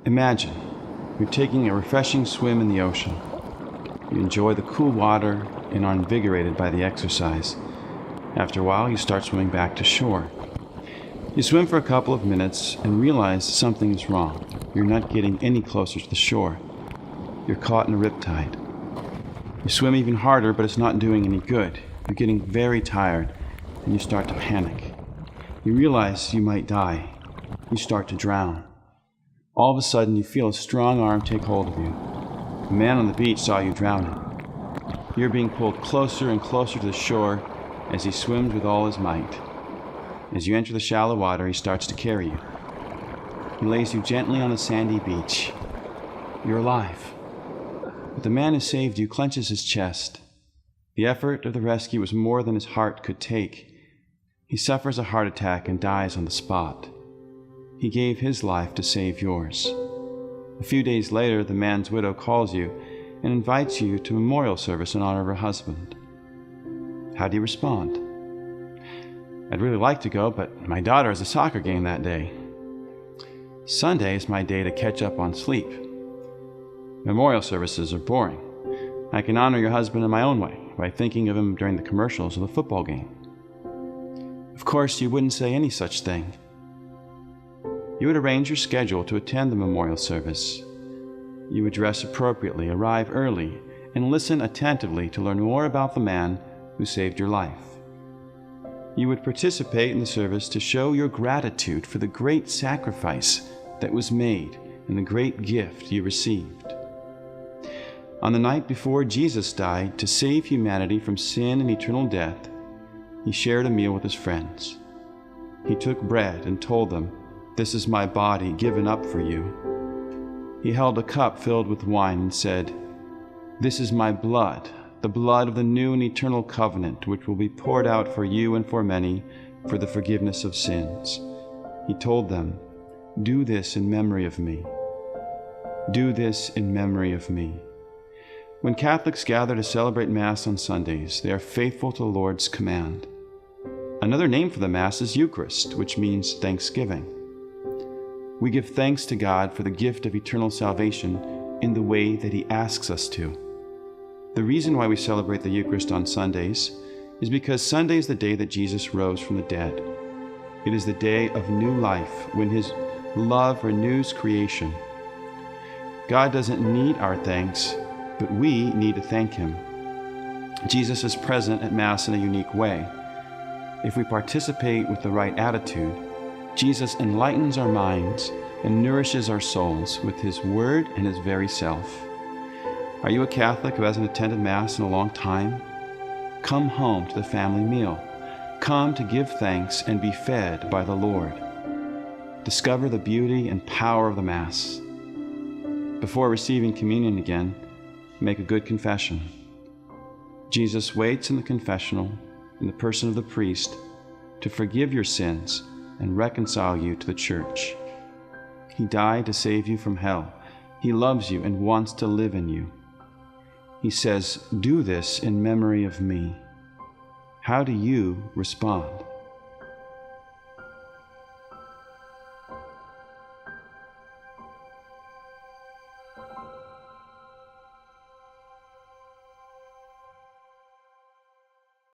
Imagine you're taking a refreshing swim in the ocean. You enjoy the cool water and are invigorated by the exercise. After a while, you start swimming back to shore. You swim for a couple of minutes and realize something is wrong. You're not getting any closer to the shore. You're caught in a riptide. You swim even harder, but it's not doing any good. You're getting very tired, and you start to panic. You realize you might die. You start to drown. All of a sudden, you feel a strong arm take hold of you. A man on the beach saw you drowning. You're being pulled closer and closer to the shore as he swims with all his might. As you enter the shallow water, he starts to carry you. He lays you gently on a sandy beach. You're alive. But the man who saved you clenches his chest. The effort of the rescue was more than his heart could take. He suffers a heart attack and dies on the spot. He gave his life to save yours. A few days later, the man's widow calls you and invites you to a memorial service in honor of her husband. How do you respond? I'd really like to go, but my daughter has a soccer game that day. Sunday is my day to catch up on sleep. Memorial services are boring. I can honor your husband in my own way, by thinking of him during the commercials of the football game. Of course, you wouldn't say any such thing. You would arrange your schedule to attend the memorial service. You would dress appropriately, arrive early, and listen attentively to learn more about the man who saved your life. You would participate in the service to show your gratitude for the great sacrifice that was made and the great gift you received. On the night before Jesus died to save humanity from sin and eternal death, he shared a meal with his friends. He took bread and told them, "This is my body given up for you." He held a cup filled with wine and said, "This is my blood, the blood of the new and eternal covenant, which will be poured out for you and for many for the forgiveness of sins." He told them, "Do this in memory of me. Do this in memory of me." When Catholics gather to celebrate Mass on Sundays, they are faithful to the Lord's command. Another name for the Mass is Eucharist, which means thanksgiving. We give thanks to God for the gift of eternal salvation in the way that He asks us to. The reason why we celebrate the Eucharist on Sundays is because Sunday is the day that Jesus rose from the dead. It is the day of new life when His love renews creation. God doesn't need our thanks, but we need to thank Him. Jesus is present at Mass in a unique way. If we participate with the right attitude, Jesus enlightens our minds and nourishes our souls with His Word and His very self. Are you a Catholic who hasn't attended Mass in a long time? Come home to the family meal. Come to give thanks and be fed by the Lord. Discover the beauty and power of the Mass. Before receiving communion again, make a good confession. Jesus waits in the confessional, in the person of the priest, to forgive your sins and reconcile you to the Church. He died to save you from hell. He loves you and wants to live in you. He says, "Do this in memory of me." How do you respond?